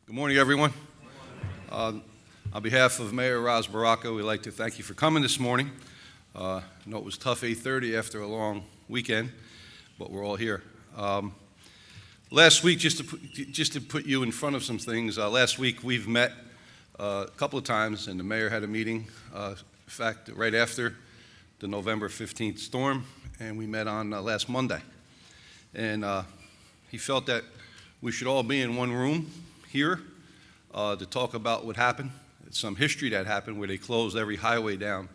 Good morning, everyone. On behalf of Mayor Ras Baraka, we'd like to thank you for coming this morning. I know it was tough 8:30 after a long weekend, but we're all here. Last week, just to put you in front of some things, last week we've met a couple of times, and the mayor had a meeting, in fact, right after the November 15th storm, and we met on last Monday. And he felt that we should all be in one room here to talk about what happened. It's some history that happened where they closed every highway down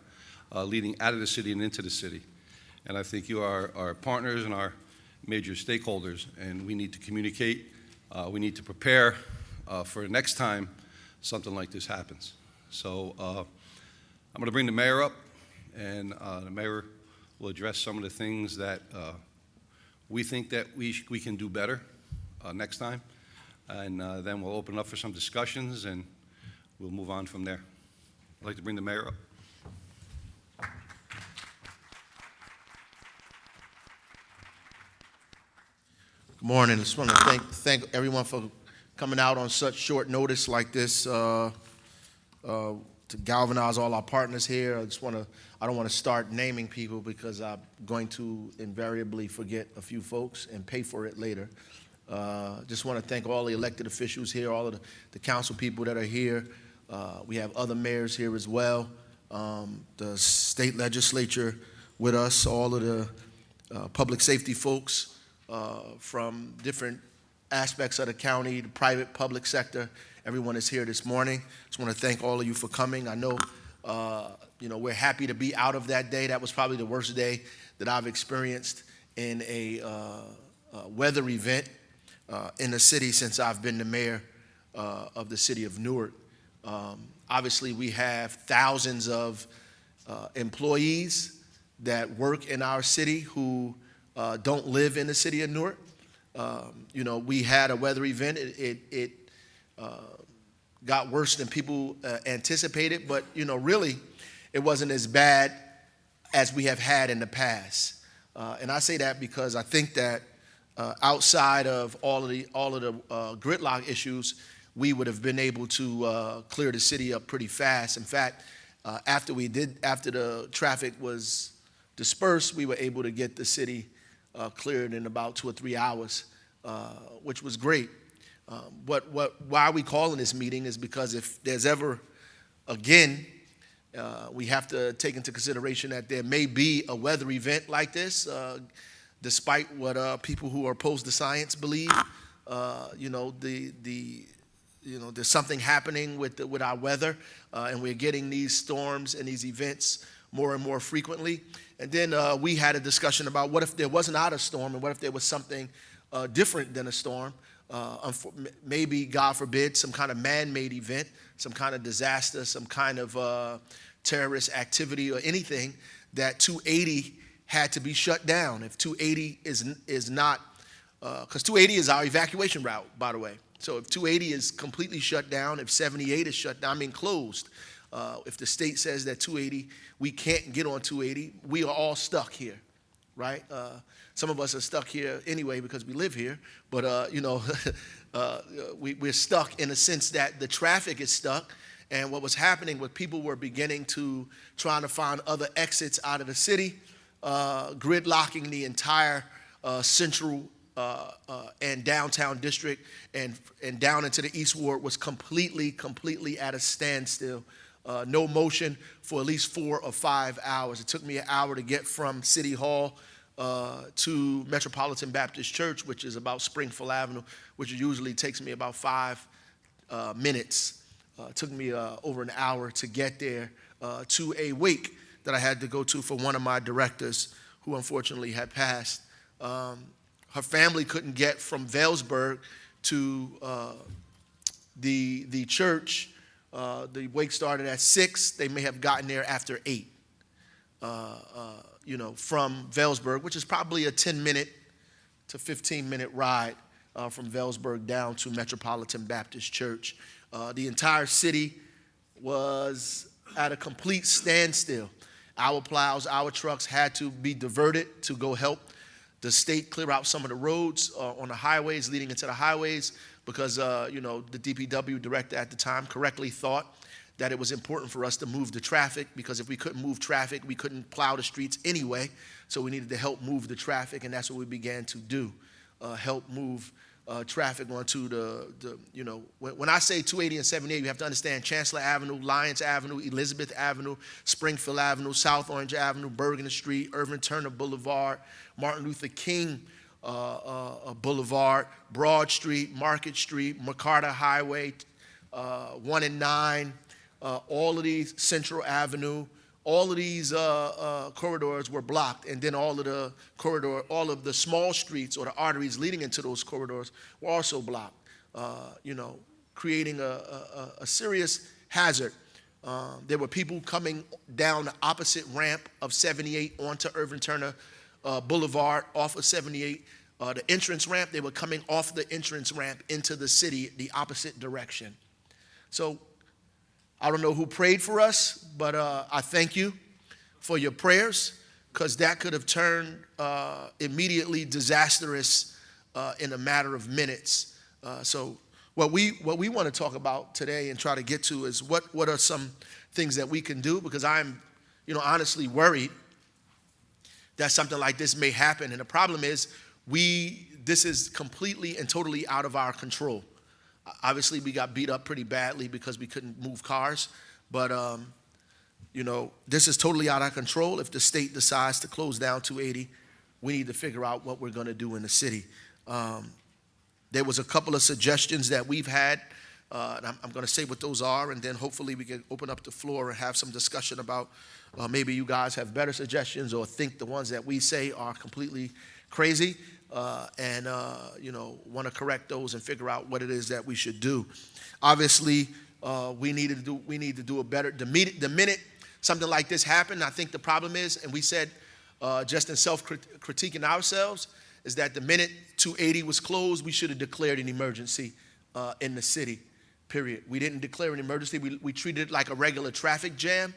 leading out of the city and into the city. And I think you are our partners and our major stakeholders, and we need to communicate. We need to prepare for the next time something like this happens. So I'm going to bring the mayor up, and the mayor will address some of the things that we think that we can do better next time. And then we'll open up for some discussions, and we'll move on from there. I'd like to bring the mayor up. Good morning. I just want to thank everyone for coming out on such short notice like this to galvanize all our partners here. I don't want to start naming people because I'm going to invariably forget a few folks and pay for it later. Just want to thank all the elected officials here, all of the council people that are here. We have other mayors here as well. The state legislature with us, all of the public safety folks from different aspects of the county, the private, public sector. Everyone is here this morning. Just want to thank all of you for coming. I know, we're happy to be out of that day. That was probably the worst day that I've experienced in a weather event in the city since I've been the mayor of the city of Newark. Obviously, we have thousands of employees that work in our city who don't live in the city of Newark. We had a weather event. It got worse than people anticipated, but, really, it wasn't as bad as we have had in the past. And I say that because I think that outside of all of the gridlock issues, we would have been able to clear the city up pretty fast. In fact, after the traffic was dispersed, we were able to get the city cleared in about 2 or 3 hours, which was great. Why are we calling this meeting is because if there's ever, again, we have to take into consideration that there may be a weather event like this, despite what people who are opposed to science believe. There's something happening with our weather, and we're getting these storms and these events more and more frequently. And then we had a discussion about what if there was not a storm, and what if there was something different than a storm. Maybe, God forbid, some kind of man-made event, some kind of disaster, some kind of terrorist activity or anything that 280 had to be shut down. If 280 is not, because 280 is our evacuation route, by the way. So if 280 is completely shut down, if 78 is shut down, closed, if the state says that 280, we can't get on 280, we are all stuck here, right? Some of us are stuck here anyway because we live here, but we're stuck in the sense that the traffic is stuck. And what was happening was people were beginning to trying to find other exits out of the city, gridlocking the entire central and downtown district, and down into the East Ward was completely at a standstill. No motion for at least 4 or 5 hours. It took me an hour to get from City Hall to Metropolitan Baptist Church, which is about Springfield Avenue, which usually takes me about 5 minutes. It took me over an hour to get there to a wake that I had to go to for one of my directors who unfortunately had passed. Her family couldn't get from Vailsburg to the church. The wake started at 6. They may have gotten there after 8, from Vailsburg, which is probably a 10-minute to 15-minute ride from Vailsburg down to Metropolitan Baptist Church. The entire city was at a complete standstill. Our plows, our trucks had to be diverted to go help the state clear out some of the roads on the highways leading into the highways. because, you know, the DPW director at the time correctly thought that it was important for us to move the traffic, because if we couldn't move traffic, we couldn't plow the streets anyway. So we needed to help move the traffic, and that's what we began to do, help move traffic onto the you know, when I say 280 and 78, you have to understand Chancellor Avenue, Lyons Avenue, Elizabeth Avenue, Springfield Avenue, South Orange Avenue, Bergen Street, Irvin Turner Boulevard, Martin Luther King Boulevard, Broad Street, Market Street, McCarter Highway, 1 and 9, all of these, Central Avenue, all of these corridors were blocked, and then all of the small streets or the arteries leading into those corridors were also blocked, you know, creating a serious hazard. There were people coming down the opposite ramp of 78 onto Irvin Turner Boulevard off of 78. The entrance ramp, they were coming off the entrance ramp into the city the opposite direction. So I don't know who prayed for us, but I thank you for your prayers, because that could have turned immediately disastrous in a matter of minutes. So what we want to talk about today and try to get to is what are some things that we can do, because I'm, you know, honestly worried that something like this may happen. And the problem is this is completely and totally out of our control. Obviously, we got beat up pretty badly because we couldn't move cars, but you know, this is totally out of our control. If the state decides to close down 280, we need to figure out what we're going to do in the city. There was a couple of suggestions that we've had, and I'm going to say what those are, and then hopefully we can open up the floor and have some discussion about maybe you guys have better suggestions or think the ones that we say are completely crazy. And you know, want to correct those and figure out what it is that we should do. Obviously, we need to do a better. The minute something like this happened, I think the problem is, and we said just in self-critiquing ourselves, is that the minute 280 was closed, we should have declared an emergency in the city. Period. We didn't declare an emergency. We treated it like a regular traffic jam,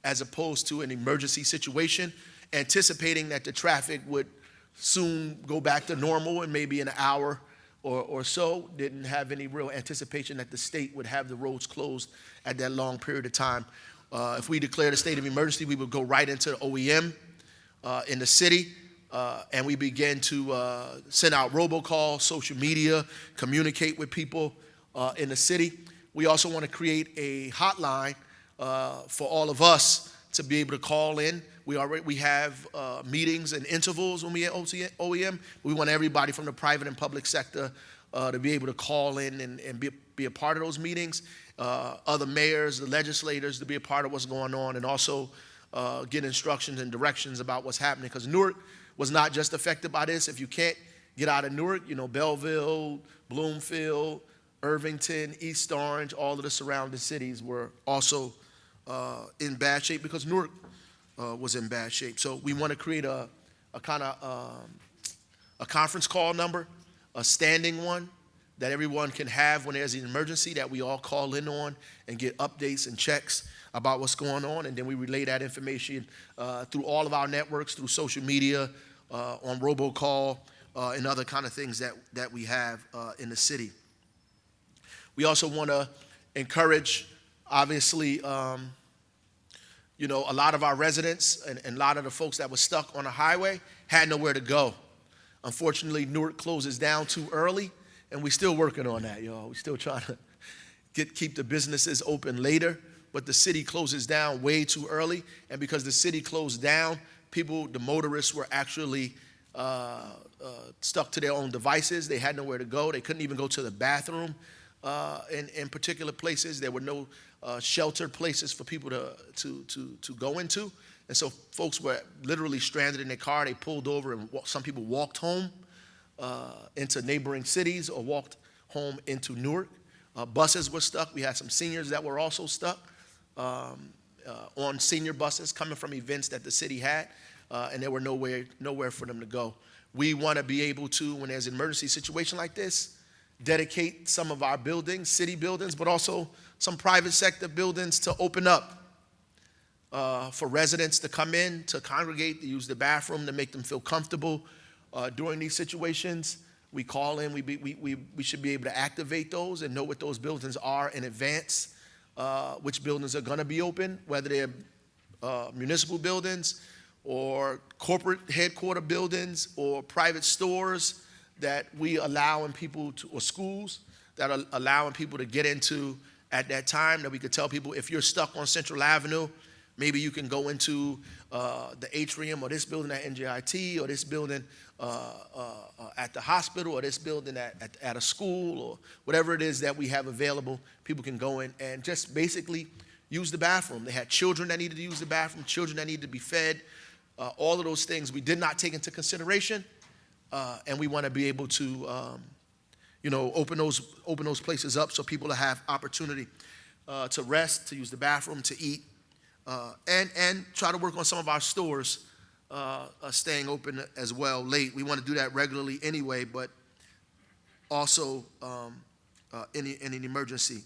as opposed to an emergency situation, anticipating that the traffic would soon go back to normal in maybe an hour or so. Didn't have any real anticipation that the state would have the roads closed at that long period of time. If we declared a state of emergency, we would go right into OEM in the city, and we began to send out robocalls, social media, communicate with people in the city. We also want to create a hotline for all of us to be able to call in. We have meetings and intervals when we at OEM. We want everybody from the private and public sector to be able to call in and be a part of those meetings. Other mayors, the legislators, to be a part of what's going on, and also get instructions and directions about what's happening. Because Newark was not just affected by this. If you can't get out of Newark, you know, Belleville, Bloomfield, Irvington, East Orange, all of the surrounding cities were also in bad shape, because Newark was in bad shape. So we want to create a kind of a conference call number, a standing one that everyone can have when there's an emergency, that we all call in on and get updates and checks about what's going on. And then we relay that information through all of our networks, through social media, on robocall, and other kind of things that we have in the city. We also want to encourage, obviously, you know, a lot of our residents and a lot of the folks that were stuck on the highway had nowhere to go. Unfortunately, Newark closes down too early, and we're still working on that, y'all. We're still trying to keep the businesses open later, but the city closes down way too early, and because the city closed down, the motorists were actually stuck to their own devices. They had nowhere to go. They couldn't even go to the bathroom in particular places. There were no sheltered places for people to go into. And so folks were literally stranded in their car. They pulled over, and some people walked home into neighboring cities or walked home into Newark. Buses were stuck. We had some seniors that were also stuck on senior buses coming from events that the city had, and there were nowhere for them to go. We want to be able to, when there's an emergency situation like this, dedicate some of our buildings, city buildings, but also some private sector buildings to open up for residents to come in, to congregate, to use the bathroom, to make them feel comfortable during these situations. We call in, we should be able to activate those and know what those buildings are in advance, which buildings are going to be open, whether they're municipal buildings or corporate headquarter buildings or private stores that we allowing people to, or schools that are allowing people to get into at that time, that we could tell people, if you're stuck on Central Avenue, maybe you can go into the atrium or this building at NJIT or this building at the hospital or this building at a school or whatever it is that we have available. People can go in and just basically use the bathroom. They had children that needed to use the bathroom, children that needed to be fed. All of those things we did not take into consideration, and we want to be able to open those places up so people have opportunity to rest, to use the bathroom, to eat, and try to work on some of our stores staying open as well late. We want to do that regularly anyway, but also in an emergency.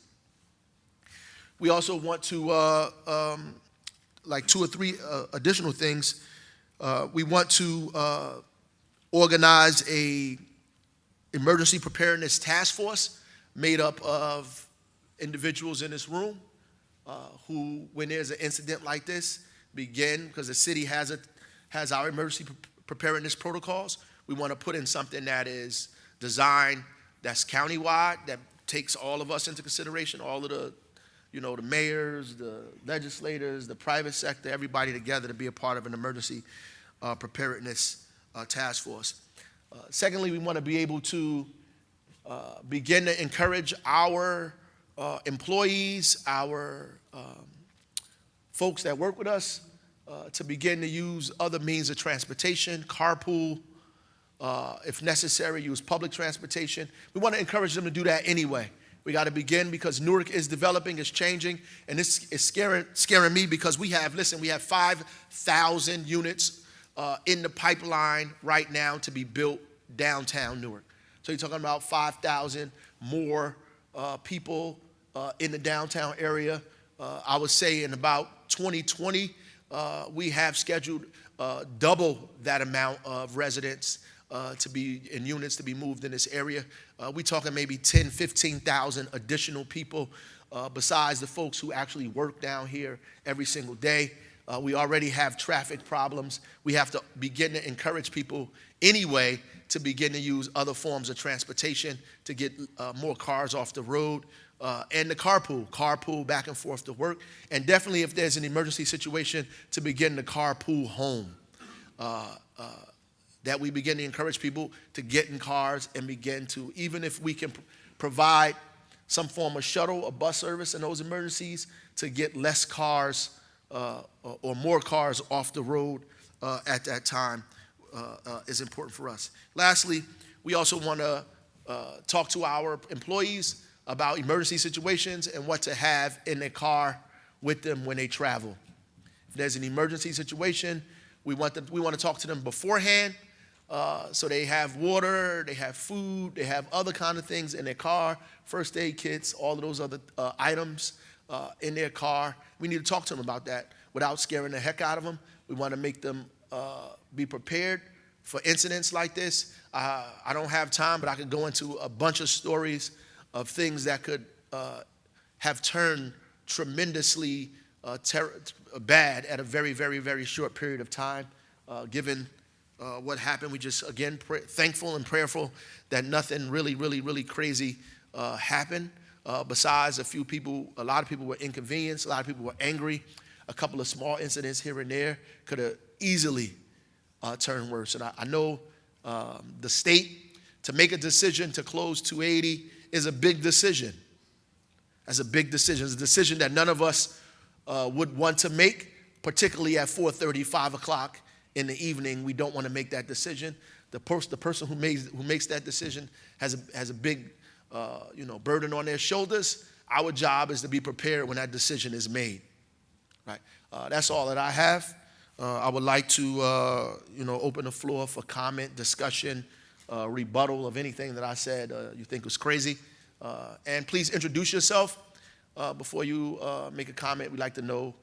We also want to, like 2 or 3 additional things. We want to organize a emergency preparedness task force made up of individuals in this room who, when there's an incident like this, begin, because the city has our emergency preparedness protocols. We want to put in something that is designed, that's countywide, that takes all of us into consideration, all of the mayors, the legislators, the private sector, everybody together to be a part of an emergency preparedness task force. Secondly, we want to be able to begin to encourage our employees, our folks that work with us, to begin to use other means of transportation, carpool, if necessary, use public transportation. We want to encourage them to do that anyway. We got to begin because Newark is developing, it's changing, and this is scaring me because we have 5,000 units in the pipeline right now to be built downtown Newark. So you're talking about 5,000 more people in the downtown area. I would say in about 2020, we have scheduled double that amount of residents to be in units to be moved in this area. We're talking maybe 10, 15,000 additional people besides the folks who actually work down here every single day. We already have traffic problems. We have to begin to encourage people anyway to begin to use other forms of transportation to get more cars off the road, and the carpool back and forth to work, and definitely if there's an emergency situation, to begin the carpool home. That we begin to encourage people to get in cars and begin to, even if we can provide some form of shuttle or bus service in those emergencies, to get less cars or more cars off the road at that time is important for us. Lastly, we also want to talk to our employees about emergency situations and what to have in their car with them when they travel. If there's an emergency situation, we want to talk to them beforehand, so they have water, they have food, they have other kind of things in their car, first aid kits, all of those other items in their car. We need to talk to them about that without scaring the heck out of them. We want to make them be prepared for incidents like this. I don't have time, but I could go into a bunch of stories of things that could have turned tremendously bad at a very, very, very short period of time, given what happened. We just, again, thankful and prayerful that nothing really, really, really crazy happened. Besides a lot of people were inconvenienced, a lot of people were angry. A couple of small incidents here and there could have easily turned worse. And I know the state, to make a decision to close 280 is a big decision. That's a big decision. It's a decision that none of us would want to make, particularly at 4:30, 5 o'clock in the evening. We don't want to make that decision. The person who makes that decision has a big burden on their shoulders. Our job is to be prepared when that decision is made. Right. That's all that I have. I would like to open the floor for comment, discussion, rebuttal of anything that I said you think was crazy. And please introduce yourself before you make a comment. We'd like to know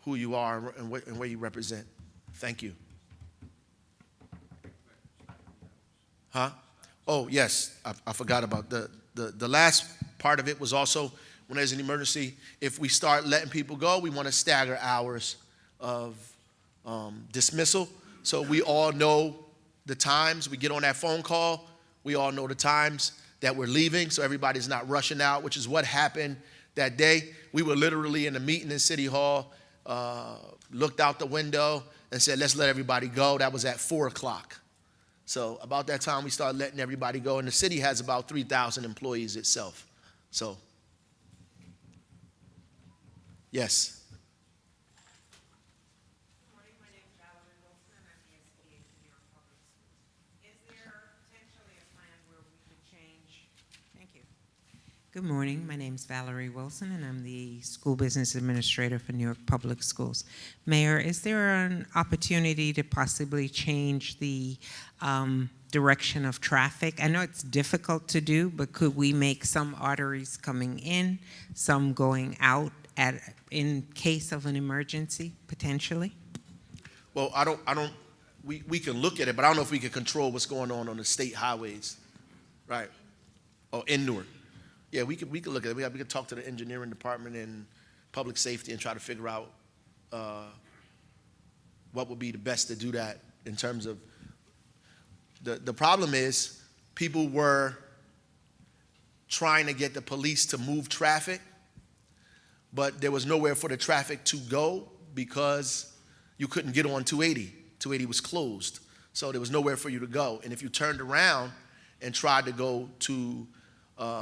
who you are and where you represent. Thank you. Huh? Oh, yes, I forgot about the last part of it was also when there's an emergency, if we start letting people go, we want to stagger hours of dismissal. So we all know the times. We get on that phone call, we all know the times that we're leaving, so everybody's not rushing out, which is what happened that day. We were literally in a meeting in City Hall, looked out the window and said, let's let everybody go. That was at 4 o'clock. So about that time, we started letting everybody go, and the city has about 3,000 employees itself. So, yes. Good morning. My name is Valerie Wilson, and I'm the SPA for New York Public Schools. Is there potentially a plan where we could change? Thank you. Good morning. My name is Valerie Wilson, and I'm the School Business Administrator for New York Public Schools. Mayor, is there an opportunity to possibly change the direction of traffic? I know it's difficult to do, but could we make some arteries coming in, some going out in case of an emergency, potentially? Well, we can look at it, but I don't know if we can control what's going on the state highways, right? Or in Newark. Yeah, we could look at it. We could talk to the engineering department and public safety and try to figure out what would be the best to do that in terms of the problem is people were trying to get the police to move traffic, but there was nowhere for the traffic to go because you couldn't get on 280. 280 was closed, so there was nowhere for you to go. And if you turned around and tried to go to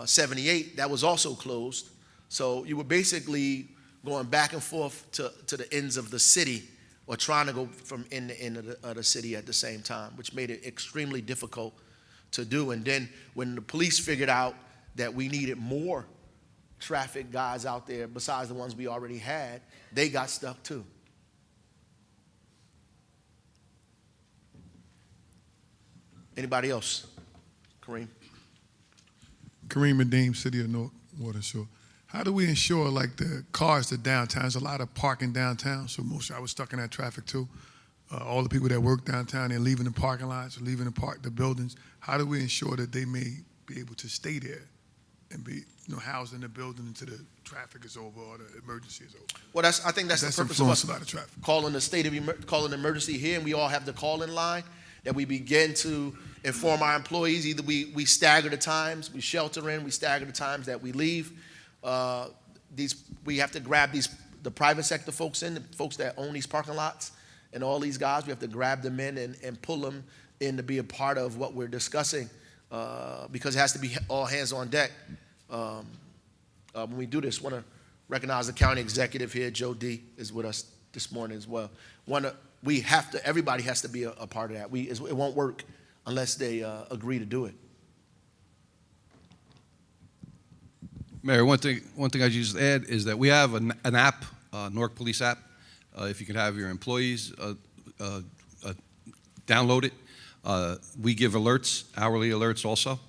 78, that was also closed. So you were basically going back and forth to the ends of the city, or trying to go from end to end of the city at the same time, which made it extremely difficult to do. And then when the police figured out that we needed more traffic guys out there besides the ones we already had, they got stuck too. Anybody else? Kareem? Kareem Nadeem, City of North Water Shore. How do we ensure, like, the cars to downtown? There's a lot of parking downtown, so I was stuck in that traffic too. All the people that work downtown, they're leaving the parking lots, leaving the buildings. How do we ensure that they may be able to stay there and be, housed in the building until the traffic is over or the emergency is over? Well, I think that's the purpose of us a lot of traffic. calling calling an emergency here, and we all have the call-in line that we begin to inform our employees. Either we stagger the times, we shelter in, we stagger the times that we leave. We have to grab the private sector folks the folks that own these parking lots, and all these guys, we have to grab them in and pull them in to be a part of what we're discussing, because it has to be all hands on deck. When we do this, I want to recognize the county executive here, Joe D, is with us this morning as well. Everybody has to be a part of that. It won't work unless they agree to do it. Mayor, one thing I just add is that we have an app, Newark Police app. If you can have your employees download it. We give alerts, hourly alerts also.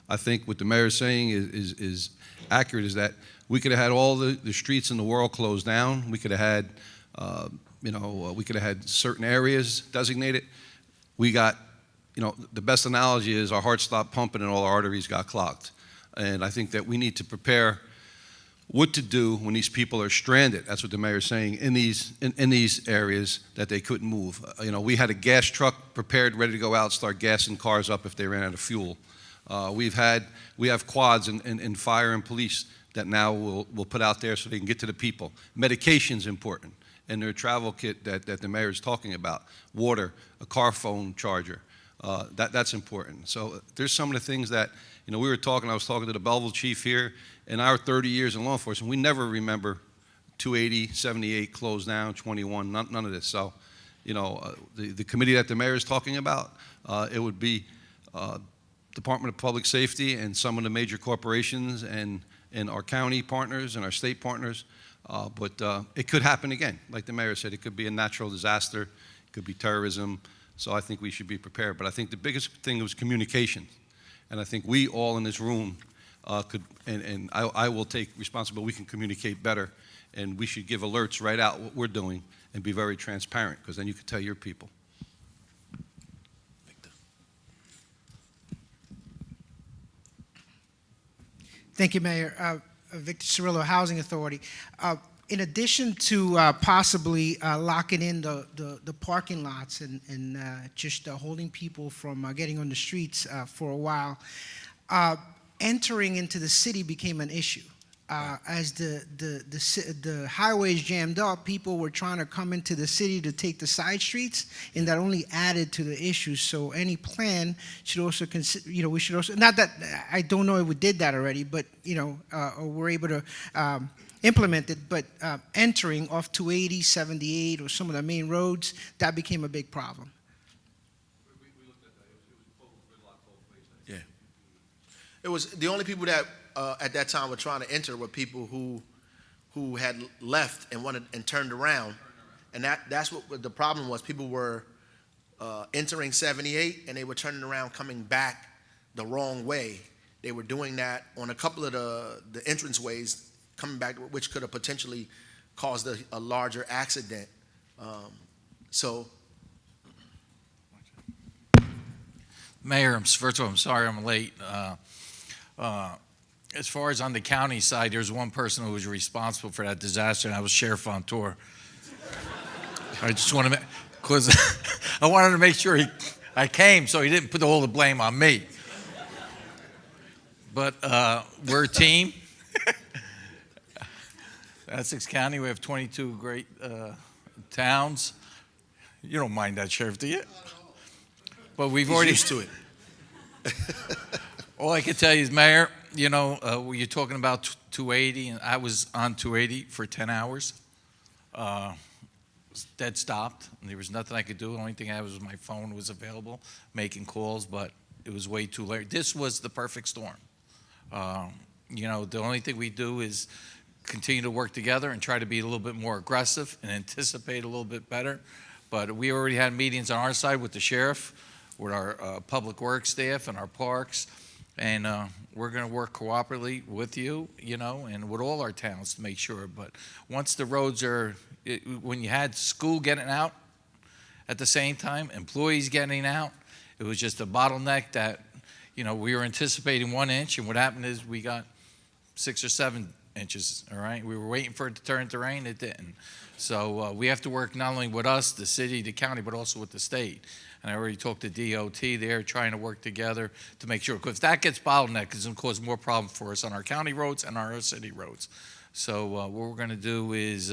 I think what the mayor is saying is accurate, is that we could have had all the streets in the world closed down. We could have had, we could have had certain areas designated. We got, the best analogy is our heart stopped pumping and all our arteries got clogged. And I think that we need to prepare what to do when these people are stranded. That's what the mayor's saying, in these areas that they couldn't move. We had a gas truck prepared, ready to go out, start gassing cars up if they ran out of fuel. We have quads in fire and police that now we'll put out there so they can get to the people. Medication's important, and their travel kit that the mayor is talking about. Water, a car phone charger, that's important. So there's some of the things that, I was talking to the Belleville chief here. In our 30 years in law enforcement, we never remember 280, 78 closed down, 21, none of this. So, the committee that the mayor is talking about, it would be Department of Public Safety and some of the major corporations and our county partners and our state partners. But it could happen again. Like the mayor said, it could be a natural disaster. It could be terrorism. So I think we should be prepared. But I think the biggest thing was communication. And I think we all in this room could, and I will take responsibility, we can communicate better, and we should give alerts right out what we're doing and be very transparent, because then you can tell your people. Thank you, Mayor. Victor Cirillo, Housing Authority. In addition to possibly locking in the parking lots and just holding people from getting on the streets for a while, entering into the city became an issue. As the highways jammed up, people were trying to come into the city to take the side streets, and that only added to the issues. So any plan should also consider, we should also, not that, I don't know if we did that already, but, or we're able to implement it, but entering off 280, 78, or some of the main roads, that became a big problem. We looked at that. It was total gridlock both ways. Yeah. It was the only people that at that time were trying to enter were people who had left and wanted and turned around, and that's what the problem was. People were entering 78 and they were turning around, coming back the wrong way. They were doing that on a couple of the entrance ways, coming back, which could have potentially caused a larger accident. Mayor, first of all, I'm sorry I'm late. As far as on the county side, there's one person who was responsible for that disaster, and that was Sheriff Fontour. I just want to, because I wanted to make sure I came, so he didn't put all the blame on me. But we're a team. Essex County, we have 22 great towns. You don't mind that, Sheriff, do you? But we've already used to it. All I can tell you is, Mayor, you're talking about 280, and I was on 280 for 10 hours. Dead stopped, and there was nothing I could do. The only thing I had was my phone was available, making calls, but it was way too late. This was the perfect storm. The only thing we do is continue to work together and try to be a little bit more aggressive and anticipate a little bit better. But we already had meetings on our side with the sheriff, with our public works staff and our parks, and we're going to work cooperatively with you, and with all our towns to make sure. But once the roads when you had school getting out at the same time, employees getting out, it was just a bottleneck that, we were anticipating 1 inch, and what happened is we got 6 or 7 inches, all right? We were waiting for it to turn to rain, it didn't. So we have to work not only with us, the city, the county, but also with the state. And I already talked to DOT there, trying to work together to make sure, because if that gets bottlenecked, it's going to cause more problems for us on our county roads and our city roads. So what we're going to do is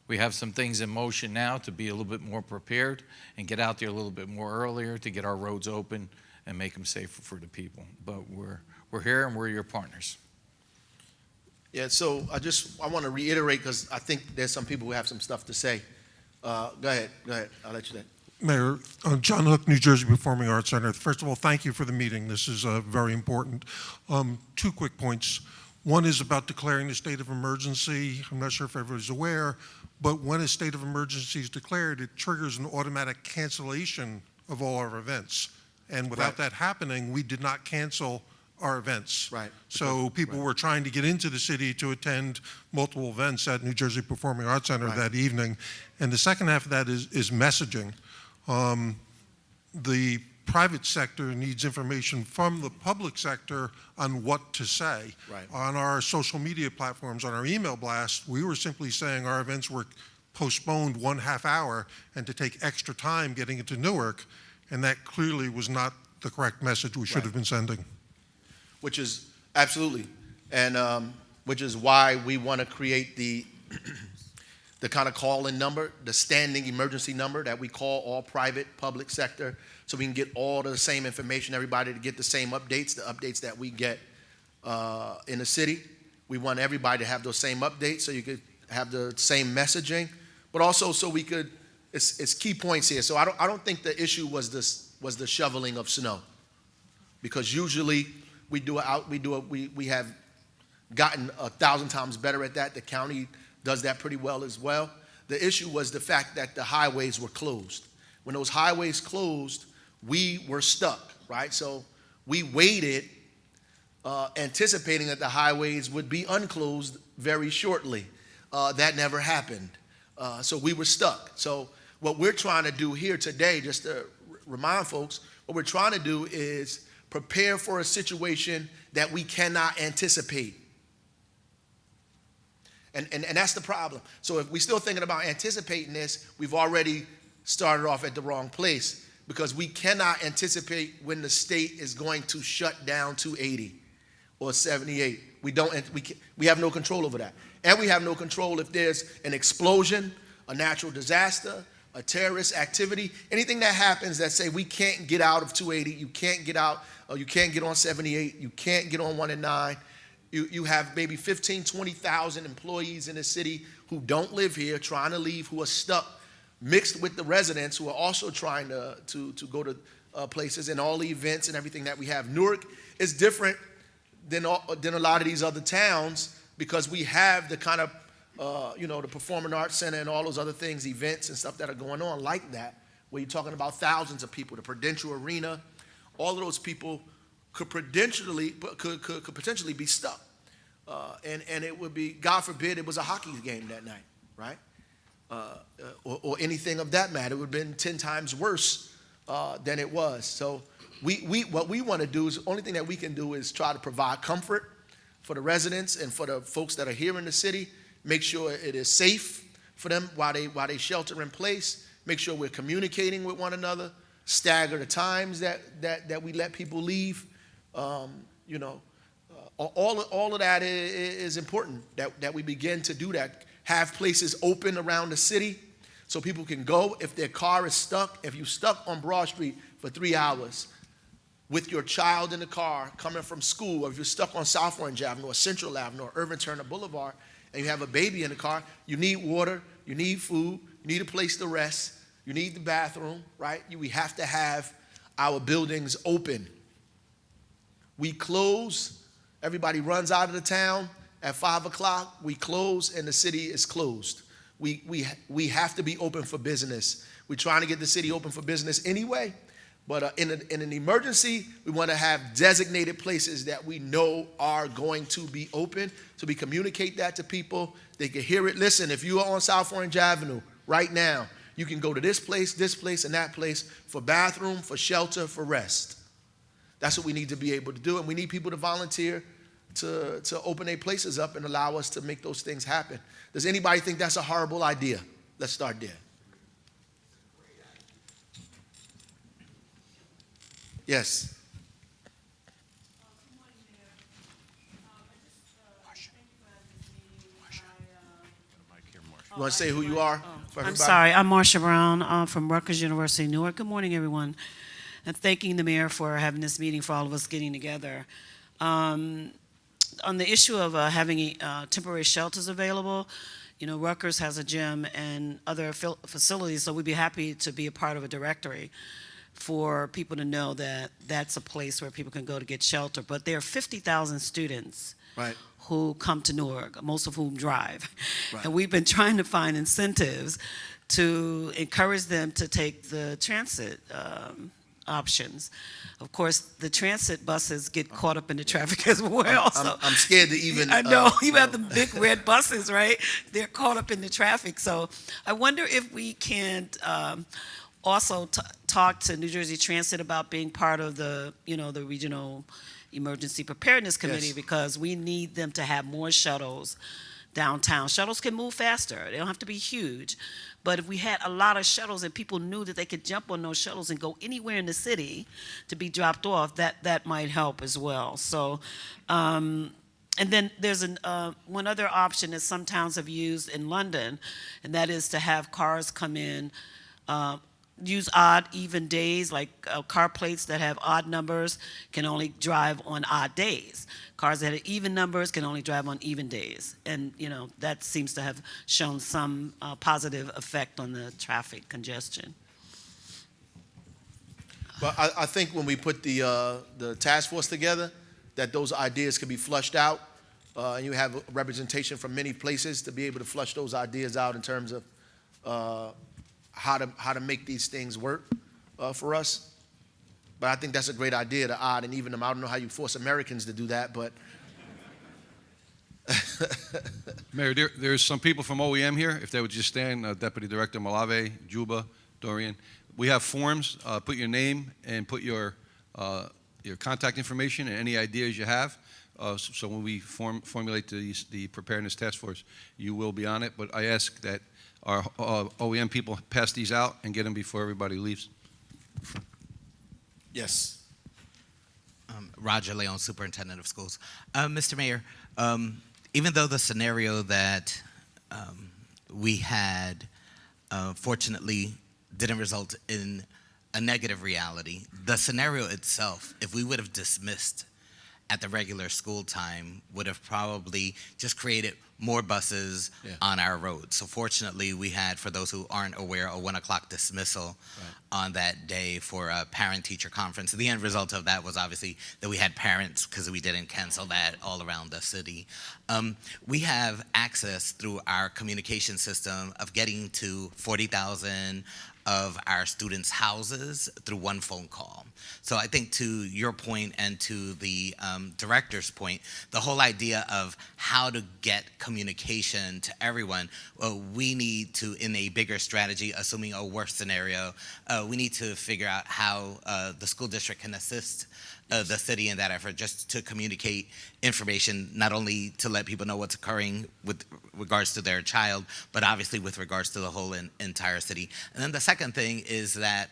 we have some things in motion now to be a little bit more prepared and get out there a little bit more earlier to get our roads open and make them safer for the people. But we're here and we're your partners. Yeah, so I want to reiterate, because I think there's some people who have some stuff to say. Go ahead, I'll let you know. Mayor, John Hook, New Jersey Performing Arts Center. First of all, thank you for the meeting. This is very important. 2 quick points. One is about declaring the state of emergency. I'm not sure if everybody's aware, but when a state of emergency is declared, it triggers an automatic cancellation of all our events. And without that happening, we did not cancel our events. Right. So people were trying to get into the city to attend multiple events at New Jersey Performing Arts Center that evening. And the second half of that is messaging. The private sector needs information from the public sector on what to say. Right. On our social media platforms, on our email blast, we were simply saying our events were postponed 1/2 hour and to take extra time getting into Newark, and that clearly was not the correct message we should have been sending. Which is absolutely, and which is why we want to create the kind of call-in number, the standing emergency number that we call all private, public sector, so we can get all the same information, everybody to get the same updates, the updates that we get in the city. We want everybody to have those same updates so you could have the same messaging, but also so we could, it's key points here. So I don't think the issue was the shoveling of snow, because usually we have gotten 1,000 times better at that. The county does that pretty well as well. The issue was the fact that the highways were closed. When those highways closed, we were stuck, right? So we waited, anticipating that the highways would be unclosed very shortly. That never happened. So we were stuck. So what we're trying to do here today, just to remind folks, what we're trying to do is prepare for a situation that we cannot anticipate. And that's the problem. So if we're still thinking about anticipating this, we've already started off at the wrong place, because we cannot anticipate when the state is going to shut down 280 or 78. We have no control over that. And we have no control if there's an explosion, a natural disaster, a terrorist activity, anything that happens that say we can't get out of 280, you can't get out, or you can't get on 78, you can't get on 1 and 9. You have maybe 15, 20,000 employees in the city who don't live here, trying to leave, who are stuck, mixed with the residents who are also trying to go to places, and all the events and everything that we have. Newark is different than a lot of these other towns, because we have the kind of, the Performing Arts Center and all those other things, events and stuff that are going on like that, where you're talking about thousands of people, the Prudential Arena, all of those people could potentially be stuck. And it would be, God forbid, it was a hockey game that night, right? Or anything of that matter. It would have been 10 times worse than it was. So what we want to do is, the only thing that we can do is try to provide comfort for the residents and for the folks that are here in the city, make sure it is safe for them while they shelter in place, make sure we're communicating with one another, stagger the times that we let people leave. All of that is important, that we begin to do that. Have places open around the city so people can go. If their car is stuck, if you're stuck on Broad Street for 3 hours with your child in the car coming from school, or if you're stuck on South Orange Avenue or Central Avenue or Irvin Turner Boulevard and you have a baby in the car, you need water, you need food, you need a place to rest, you need the bathroom, right? We have to have our buildings open. We close, everybody runs out of the town at 5 o'clock, we close and the city is closed. We have to be open for business. We're trying to get the city open for business anyway, but in an emergency, we want to have designated places that we know are going to be open, so we communicate that to people. They can hear it. Listen, if you are on South Orange Avenue right now, you can go to this place, and that place for bathroom, for shelter, for rest. That's what we need to be able to do, and we need people to volunteer to open their places up and allow us to make those things happen. Does anybody think that's a horrible idea? Let's start there. Yes. Good morning, Mayor. I just thank you for having this meeting. You want to say who you are for I'm everybody? sorry. I'm Marcia Brown from Rutgers University, Newark. Good morning, everyone. And thanking the mayor for having this meeting, for all of us getting together. On the issue of having temporary shelters available, Rutgers has a gym and other facilities, so we'd be happy to be a part of a directory for people to know that that's a place where people can go to get shelter. But there are 50,000 students who come to Newark, most of whom drive. Right. And we've been trying to find incentives to encourage them to take the transit options. Of course, the transit buses get caught up in the traffic as well. I'm scared to even... I know, you have the big red buses, right? They're caught up in the traffic. So I wonder if we can also talk to New Jersey Transit about being part of the, the Regional Emergency Preparedness Committee, yes, because we need them to have more shuttles downtown. Shuttles can move faster. They don't have to be huge. But if we had a lot of shuttles and people knew that they could jump on those shuttles and go anywhere in the city to be dropped off, that might help as well. So, and then there's one other option that some towns have used in London, and that is to have cars come in, use odd, even days, like car plates that have odd numbers can only drive on odd days. Cars that have even numbers can only drive on even days. And, that seems to have shown some positive effect on the traffic congestion. But I think when we put the task force together, that those ideas can be flushed out. And you have representation from many places to be able to flush those ideas out in terms of how to make these things work for us. But I think that's a great idea, the odd and even them. I don't know how you force Americans to do that, but... Mayor, there's some people from OEM here. If they would just stand, Deputy Director Malave, Juba, Dorian. We have forms. Put your name and put your your contact information and any ideas you have. So when we formulate the preparedness task force, you will be on it. But I ask that our OEM people pass these out and get them before everybody leaves. Yes. Roger Leon, Superintendent of Schools. Mr. Mayor, even though the scenario that we had fortunately didn't result in a negative reality, the scenario itself, if we would have dismissed at the regular school time, would have probably just created more buses on our roads. So fortunately, we had, for those who aren't aware, a 1 o'clock dismissal on that day for a parent-teacher conference. The end result of that was obviously that we had parents, because we didn't cancel that, all around the city. We have access through our communication system of getting to 40,000 of our students' houses through one phone call. So I think, to your point and to the director's point, the whole idea of how to get communication to everyone, we need to, in a bigger strategy, assuming a worse scenario, we need to figure out how the school district can assist the city in that effort, just to communicate information, not only to let people know what's occurring with regards to their child, but obviously with regards to the whole entire city. And then the second thing is that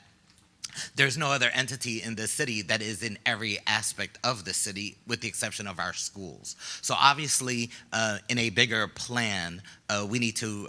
there's no other entity in the city that is in every aspect of the city, with the exception of our schools. So obviously, in a bigger plan, we need to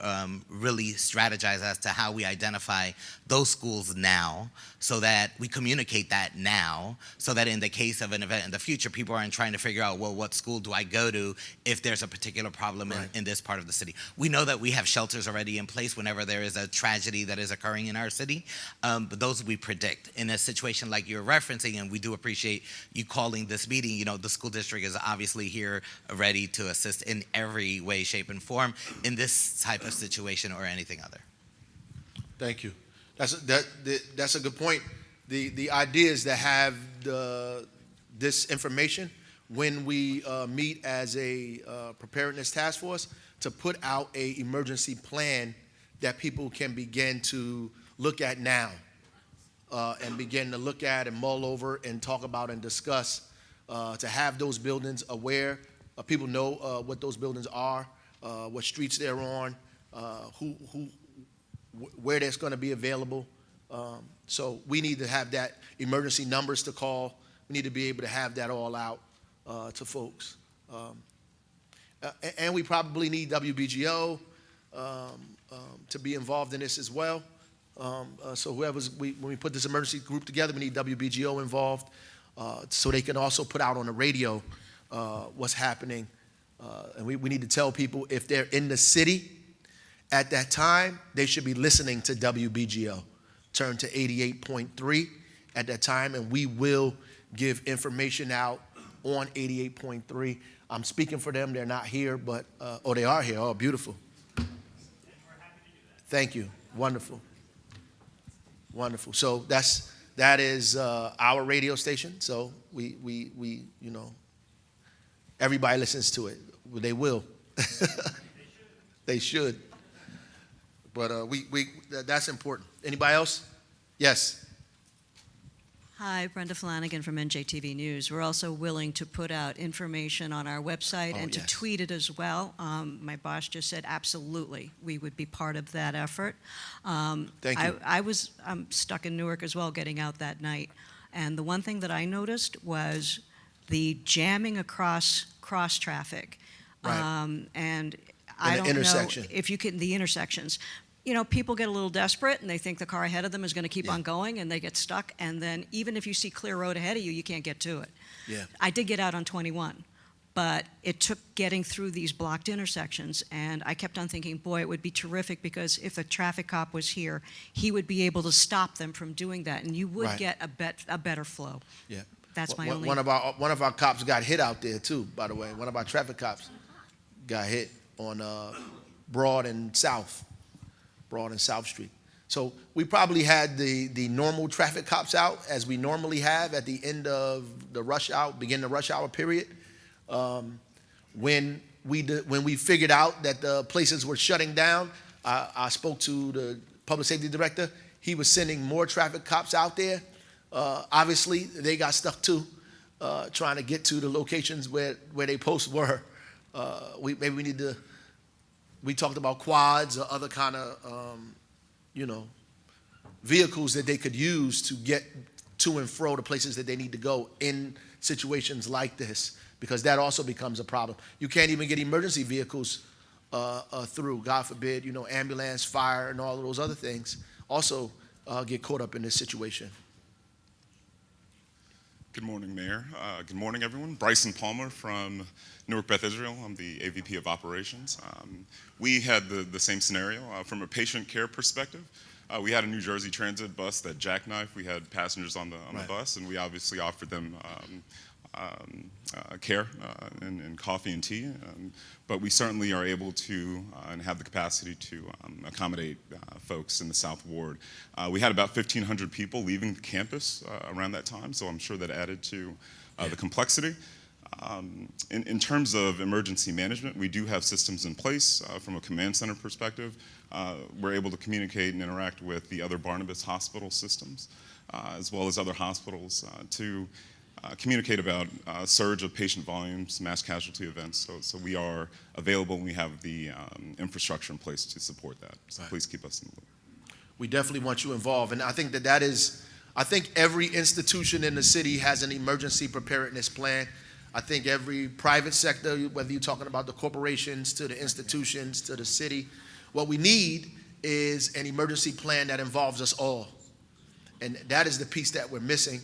really strategize as to how we identify those schools now, so that we communicate that now, so that in the case of an event in the future, people aren't trying to figure out, well, what school do I go to if there's a particular problem in this part of the city. We know that we have shelters already in place whenever there is a tragedy that is occurring in our city, but those we predict. In a situation like you're referencing, and we do appreciate you calling this meeting, you know, the school district is obviously here ready to assist in every way, shape, and form in this type of situation or anything other. Thank you. That's a good point. The idea is to have this information when we meet as a preparedness task force, to put out a emergency plan that people can begin to look at now, and begin to look at and mull over and talk about and discuss, to have those buildings aware, people know what those buildings are, what streets they're on, where that's going to be available. So we need to have that emergency numbers to call. We need to be able to have that all out to folks. And we probably need WBGO to be involved in this as well. So when we put this emergency group together, we need WBGO involved, so they can also put out on the radio what's happening. And we need to tell people, if they're in the city at that time, they should be listening to WBGO. Turn to 88.3 at that time, and we will give information out on 88.3. I'm speaking for them. They're not here, but, oh, they are here. Oh, beautiful. Thank you. Wonderful. Wonderful. So that is our radio station. So we you know, everybody listens to it. Well, they will. They should. But that's important. Anybody else? Yes. Hi, Brenda Flanagan from NJTV News. We're also willing to put out information on our website and to tweet it as well. My boss just said absolutely we would be part of that effort. Thank you. I'm stuck in Newark as well, getting out that night. And the one thing that I noticed was the jamming across cross traffic. Right. And I don't know if you can, the intersections. You know, people get a little desperate and they think the car ahead of them is going to keep on going, and they get stuck. And then even if you see clear road ahead of you, you can't get to it. Yeah. I did get out on 21, but it took getting through these blocked intersections. And I kept on thinking, boy, it would be terrific, because if a traffic cop was here, he would be able to stop them from doing that, and you would get a better flow. Yeah. That's my only. One of our cops got hit out there too, by the way. One of our traffic cops got hit on Broad and South Street. So we probably had the normal traffic cops out, as we normally have at the end of the rush hour, begin the rush hour period. When we figured out that the places were shutting down, I spoke to the public safety director. He was sending more traffic cops out there. Obviously, they got stuck too. trying to get to the locations where they posts were. Maybe we need to, we talked about quads or other kind of, vehicles that they could use to get to and fro the places that they need to go in situations like this, because that also becomes a problem. You can't even get emergency vehicles through, God forbid, ambulance, fire, and all of those other things also get caught up in this situation. Good morning, Mayor. Good morning, everyone. Bryson Palmer from Newark Beth Israel. I'm the AVP of Operations. We had the same scenario from a patient care perspective. We had a New Jersey Transit bus that jackknifed. We had passengers on the bus, and we obviously offered them care and coffee and tea. But we certainly are able to and have the capacity to accommodate folks in the South Ward. We had about 1,500 people leaving the campus around that time, so I'm sure that added to the complexity. In terms of emergency management, we do have systems in place from a command center perspective. We're able to communicate and interact with the other Barnabas hospital systems, as well as other hospitals, to communicate about surge of patient volumes, mass casualty events. So we are available, and we have the infrastructure in place to support that. So please keep us in the loop. We definitely want you involved, and I think I think every institution in the city has an emergency preparedness plan. I think every private sector, whether you're talking about the corporations to the institutions to the city, what we need is an emergency plan that involves us all. And that is the piece that we're missing,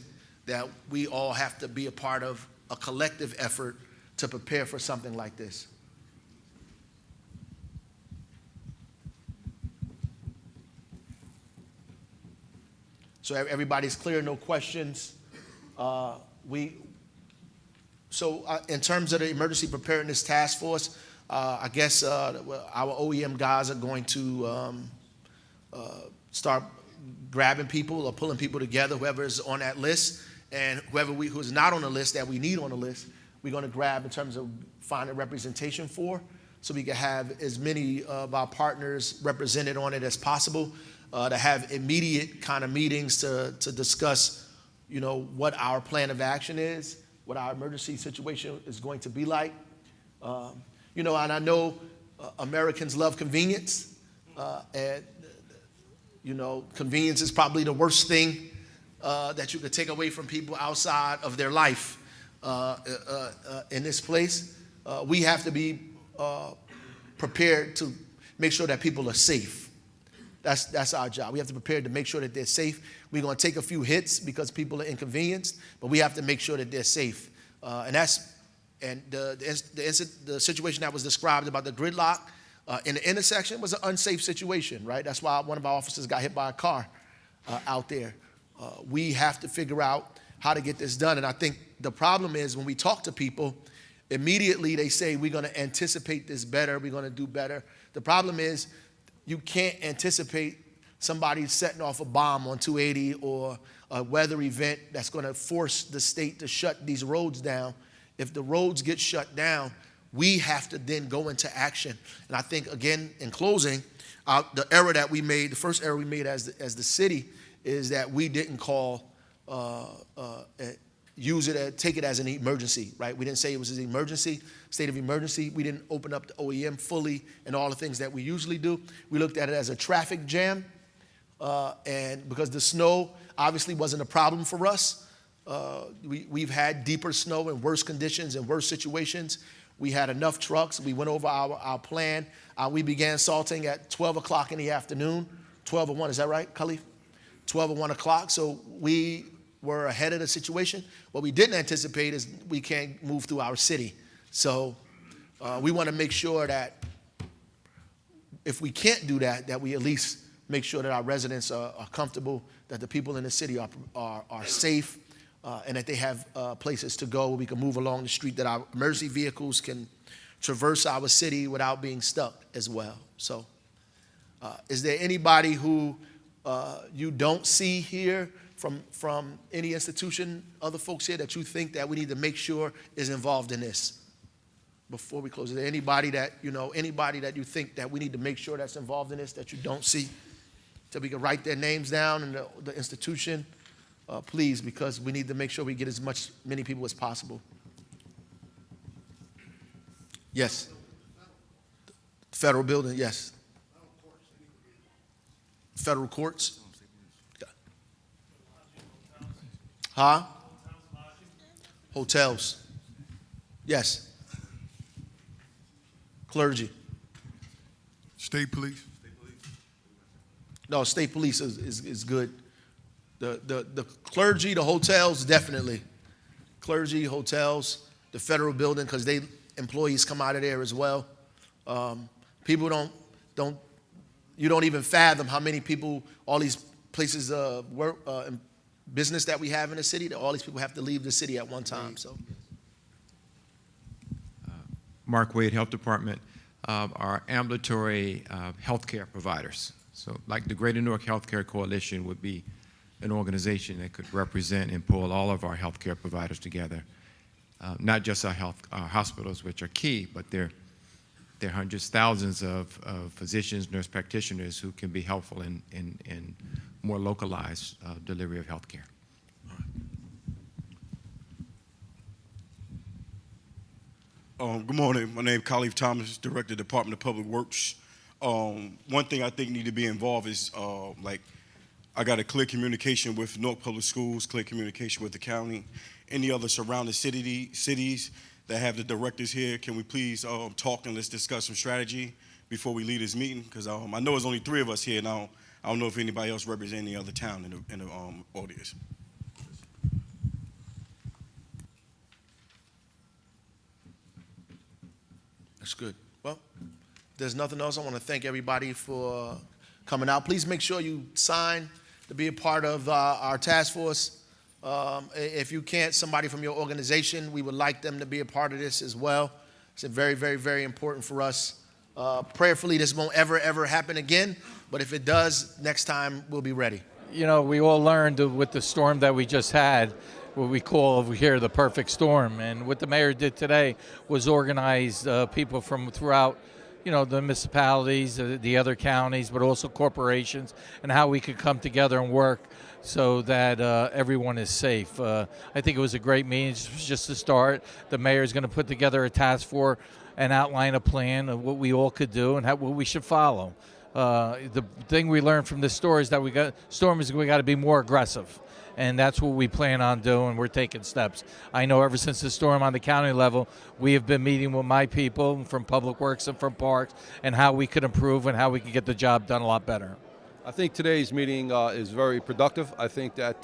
that we all have to be a part of a collective effort to prepare for something like this. So everybody's clear, no questions. In terms of the Emergency Preparedness Task Force, I guess our OEM guys are going to start grabbing people or pulling people together, whoever is on that list, and who's not on the list that we need on the list, we're going to grab in terms of finding representation for, so we can have as many of our partners represented on it as possible, to have immediate kind of meetings to discuss, what our plan of action is, what our emergency situation is going to be like. And I know Americans love convenience, and convenience is probably the worst thing that you could take away from people outside of their life in this place. We have to be prepared to make sure that people are safe. That's our job. We have to prepare to make sure that they're safe. We're going to take a few hits because people are inconvenienced, but we have to make sure that they're safe. And the situation that was described about the gridlock in the intersection was an unsafe situation, right? That's why one of our officers got hit by a car out there. We have to figure out how to get this done. And I think the problem is when we talk to people, immediately they say, we're going to anticipate this better, we're going to do better. The problem is you can't anticipate somebody setting off a bomb on 280 or a weather event that's going to force the state to shut these roads down. If the roads get shut down, we have to then go into action. And I think, again, in closing, the error that we made, the first error we made as the city, is that we didn't take it as an emergency, right? We didn't say it was an emergency, state of emergency. We didn't open up the OEM fully and all the things that we usually do. We looked at it as a traffic jam, and because the snow obviously wasn't a problem for us. We've had deeper snow and worse conditions and worse situations. We had enough trucks. We went over our plan. We began salting at 12 o'clock in the afternoon, 12 or 1, is that right, Khalif? 12 or 1 o'clock, so we were ahead of the situation. What we didn't anticipate is we can't move through our city. So we want to make sure that if we can't do that, that we at least make sure that our residents are comfortable, that the people in the city are safe, and that they have places to go where we can move along the street, that our emergency vehicles can traverse our city without being stuck as well. So is there anybody who you don't see here from any institution, other folks here that you think that we need to make sure is involved in this? Before we close, is there anybody that you think that we need to make sure that's involved in this that you don't see? So we can write their names down and the institution please, because we need to make sure we get many people as possible. Yes. Federal building, yes. Federal courts. Huh? Hotels. Yes. Clergy. State police. No, state police is good. The clergy, the hotels, definitely. Clergy, hotels, the federal building, because employees come out of there as well. People you don't even fathom how many people, all these places of work, business that we have in the city, that all these people have to leave the city at one time. So, Mark Wade, Health Department, are ambulatory healthcare providers. So like the Greater Newark Healthcare Coalition would be an organization that could represent and pull all of our healthcare providers together. Not just our hospitals, which are key, but there are hundreds, thousands of physicians, nurse practitioners who can be helpful in more localized delivery of healthcare. Good morning. My name is Khalif Thomas, Director of the Department of Public Works. One thing I think need to be involved is I got a clear communication with Newark Public Schools, clear communication with the county, any other surrounding cities that have the directors here. Can we please talk and let's discuss some strategy before we leave this meeting? Because I know there's only 3 of us here now. I don't know if anybody else represents any other town in the audience. that's good. Well, if there's nothing else, I want to thank everybody for coming out. Please make sure you sign to be a part of our task force. If you can't, somebody from your organization, we would like them to be a part of this as well. It's very, very, very important for us. Prayerfully, this won't ever happen again, but if it does, next time we'll be ready. You know, we all learned with the storm that we just had, what we call over here the perfect storm. And what the mayor did today was organize people from throughout, you know, the municipalities, the other counties, but also corporations, and how we could come together and work so that everyone is safe. I think it was a great meeting. It's just a start. The mayor is going to put together a task force and outline a plan of what we all could do and what we should follow. The thing we learned from this story is that we got to be more aggressive. And that's what we plan on doing. We're taking steps. I know ever since the storm on the county level, we have been meeting with my people from Public Works and from Parks and how we could improve and how we could get the job done a lot better. I think today's meeting is very productive. I think that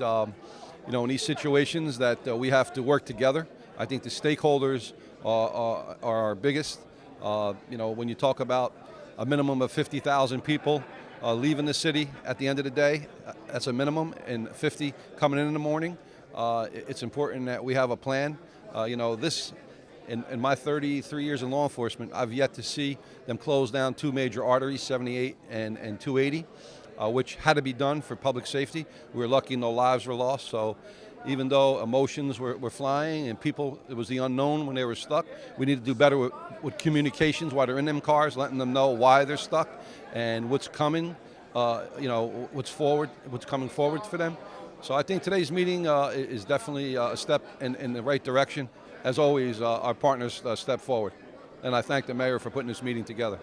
in these situations that we have to work together. I think the stakeholders are our biggest. When you talk about a minimum of 50,000 people leaving the city at the end of the day, that's a minimum, and 50 coming in the morning. It's important that we have a plan. In my 33 years in law enforcement, I've yet to see them close down 2 major arteries, 78 and 280, which had to be done for public safety. We were lucky no lives were lost. So even though emotions were flying and it was the unknown when they were stuck, we need to do better with communications while they're in them cars, letting them know why they're stuck and what's coming, what's coming forward for them. So I think today's meeting is definitely a step in the right direction. As always, our partners step forward. And I thank the mayor for putting this meeting together.